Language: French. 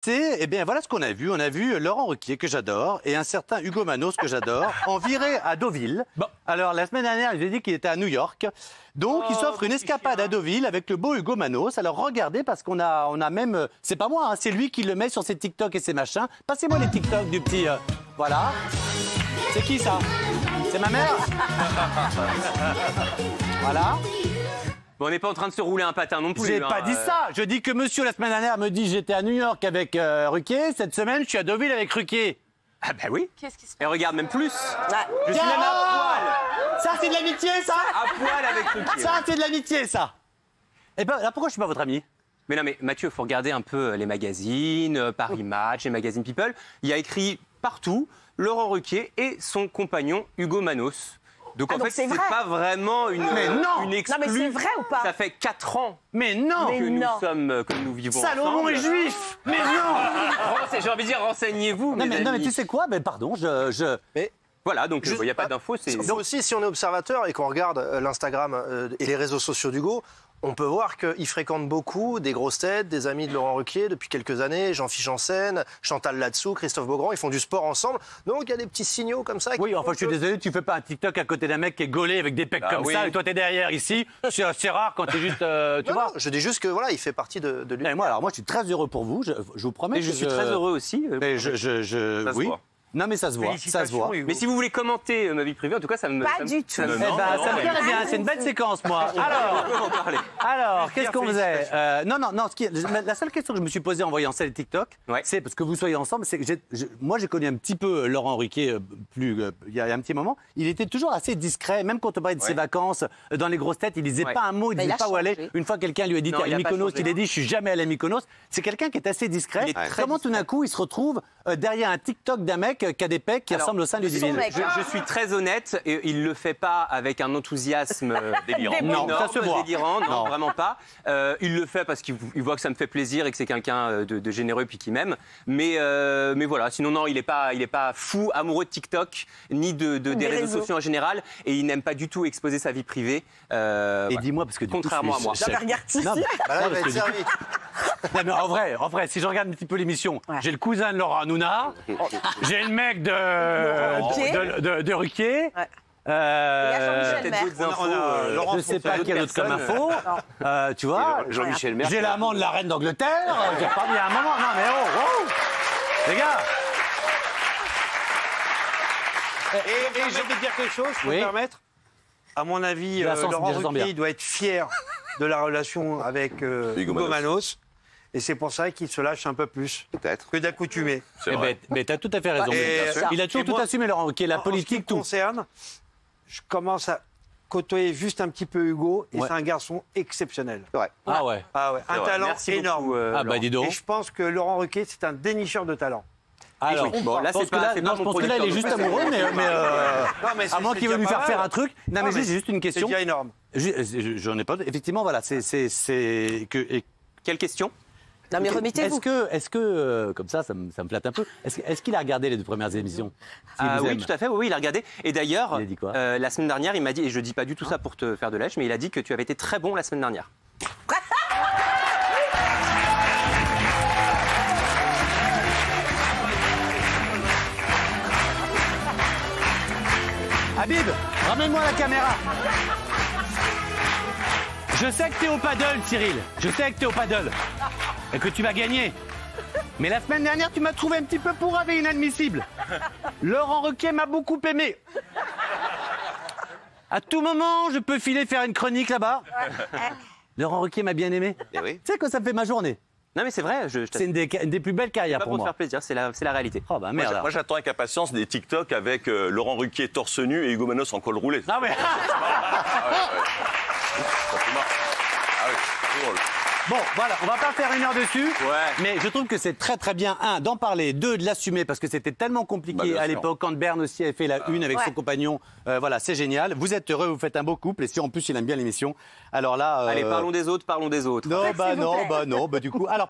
Eh bien, voilà ce qu'on a vu. On a vu Laurent Ruquier, que j'adore, et un certain Hugo Manos, que j'adore, en virée à Deauville. Bon. Alors, la semaine dernière, il a dit qu'il était à New York. Donc, il s'offre une escapade à Deauville avec le beau Hugo Manos. Alors, regardez, parce qu'on a même... c'est pas moi, hein, c'est lui qui le met sur ses TikTok et ses machins. Passez-moi les TikTok du petit... Voilà. C'est qui, ça? C'est ma mère? Voilà. Bon, on n'est pas en train de se rouler un patin non plus. J'ai pas dit ça. Je dis que monsieur, la semaine dernière, me dit j'étais à New York avec Ruquier. Cette semaine, je suis à Deauville avec Ruquier. Ah bah oui. Qu'est-ce qui se passe? Et regarde, même plus. Je suis Tiens, même à poil. Ça, c'est de l'amitié, ça? À poil avec Ruquier. Ça, c'est de l'amitié, ça. Eh ben, là, pourquoi je suis pas votre ami? Mais non, mais Mathieu, il faut regarder un peu les magazines, Paris Match, les magazines People. Il y a écrit partout Laurent Ruquier et son compagnon Hugo Manos. Donc en fait, c'est pas vraiment une exclue. Non, mais c'est vrai ou pas? Ça fait 4 ans Mais non que nous vivons Salomon ensemble. est juif. Mais non. J'ai envie de dire, renseignez-vous. Non, mais tu sais quoi? Ben, pardon, Mais voilà, donc il n'y a pas d'infos. donc aussi, si on est observateur et qu'on regarde l'Instagram et les réseaux sociaux d'Hugo, on peut voir qu'il fréquente beaucoup des grosses têtes, des amis de Laurent Ruquier depuis quelques années, Jean-Philippe Janssen, Chantal Latsou, Christophe Beaugrand, ils font du sport ensemble. Donc il y a des petits signaux comme ça. Oui, enfin, je suis désolé, tu fais pas un TikTok à côté d'un mec qui est gaulé avec des pecs comme ça et toi, t'es derrière ici. C'est rare quand t'es juste. Tu vois. Non, je dis juste que voilà, il fait partie de lui. Et moi, je suis très heureux pour vous. Je vous promets. Et je suis très heureux aussi. Mais oui. Non, mais ça se voit. Ça se voit. Mais si vous voulez commenter ma vie privée, en tout cas, ça me. Pas du tout. Ça me plairait bien. C'est une belle séquence, moi. Alors, qu'est-ce qu'on faisait? Non. La seule question que je me suis posée en voyant ça les TikTok, c'est parce que vous soyez ensemble. C'est que moi, j'ai connu un petit peu Laurent Ruquier il y a un petit moment. Il était toujours assez discret, même quand on parlait de ses vacances dans les grosses têtes. Il disait pas un mot, il disait pas où aller. Une fois, quelqu'un lui a dit t'es à Mykonos, il a dit je suis jamais allé à Mykonos. C'est quelqu'un qui est assez discret. Comment tout d'un coup, il se retrouve derrière un TikTok d'un mec qui a des pecs qui ressemblent au sein du divin. Je suis très honnête, et il le fait pas avec un enthousiasme délirant. Non, ça se voit. Délirant, non, vraiment pas. Il le fait parce qu'il voit que ça me fait plaisir et que c'est quelqu'un de généreux puis qui m'aime. Mais voilà, sinon non, il est pas fou, amoureux de TikTok ni des réseaux sociaux en général, et il n'aime pas du tout exposer sa vie privée. Et dis-moi parce que contrairement à moi. Regarde ici. Là, il va être servi. Non, mais en vrai, si je regarde un petit peu l'émission, j'ai le cousin de Laurent Hanouna, j'ai le mec de Ruquier. Je ne sais pas qui a d'autre comme info. Tu vois, Jean-Michel Merck. j'ai l'amant de la reine d'Angleterre. J'ai pas mis à un moment. Non, mais les gars. Et je vais te dire quelque chose, je peux me permettre. À mon avis, Laurent Ruquier, il doit être fier de la relation avec Hugo Manos. Et c'est pour ça qu'il se lâche un peu plus que d'accoutumé. Mais tu as tout à fait raison. Il a toujours tout assumé, Laurent Ruquier, la politique, tout. En ce qui me concerne, je commence à côtoyer juste un petit peu Hugo, et c'est un garçon exceptionnel. Ah ouais. Un talent énorme. Ah bah dis donc. Et je pense que Laurent Ruquier, c'est un dénicheur de talent. Alors, bon, là, je pense que là, il est juste amoureux, mais à moins qu'il veuille lui faire un truc. Non, mais j'ai juste une question. C'est déjà énorme. J'en ai pas. Effectivement, voilà, Quelle question? Non, mais remettez-vous. Est-ce que comme ça me flatte un peu, est-ce qu'il a regardé les 2 premières émissions? Oui, tout à fait, oui, il a regardé. Et d'ailleurs, il a dit quoi? La semaine dernière, il m'a dit, et je dis pas du tout ça pour te faire de lèche, mais il a dit que tu avais été très bon la semaine dernière. Habib, ramène-moi la caméra. Je sais que t'es au paddle, Cyril. Je sais que t'es au paddle. Et que tu vas gagner. Mais la semaine dernière, tu m'as trouvé un petit peu pourrave et inadmissible. Laurent Ruquier m'a beaucoup aimé. À tout moment, je peux filer faire une chronique là-bas. Laurent Ruquier m'a bien aimé. Eh oui. Tu sais que ça me fait ma journée. Non, mais c'est vrai. C'est une des plus belles carrières pas pour pour te moi. faire plaisir, c'est la réalité. Oh bah merde. Moi, j'attends avec impatience des TikTok avec Laurent Ruquier torse nu et Hugo Manos en col roulé. Ah mais... Bon, voilà, on va pas faire 1 heure dessus, mais je trouve que c'est très très bien, d'en parler, de l'assumer, parce que c'était tellement compliqué à l'époque, quand Bern aussi avait fait la une avec son compagnon. Voilà, c'est génial. Vous êtes heureux, vous faites un beau couple, et si en plus il aime bien l'émission, alors là... Allez, parlons des autres, parlons des autres. Non, bah du coup... Alors...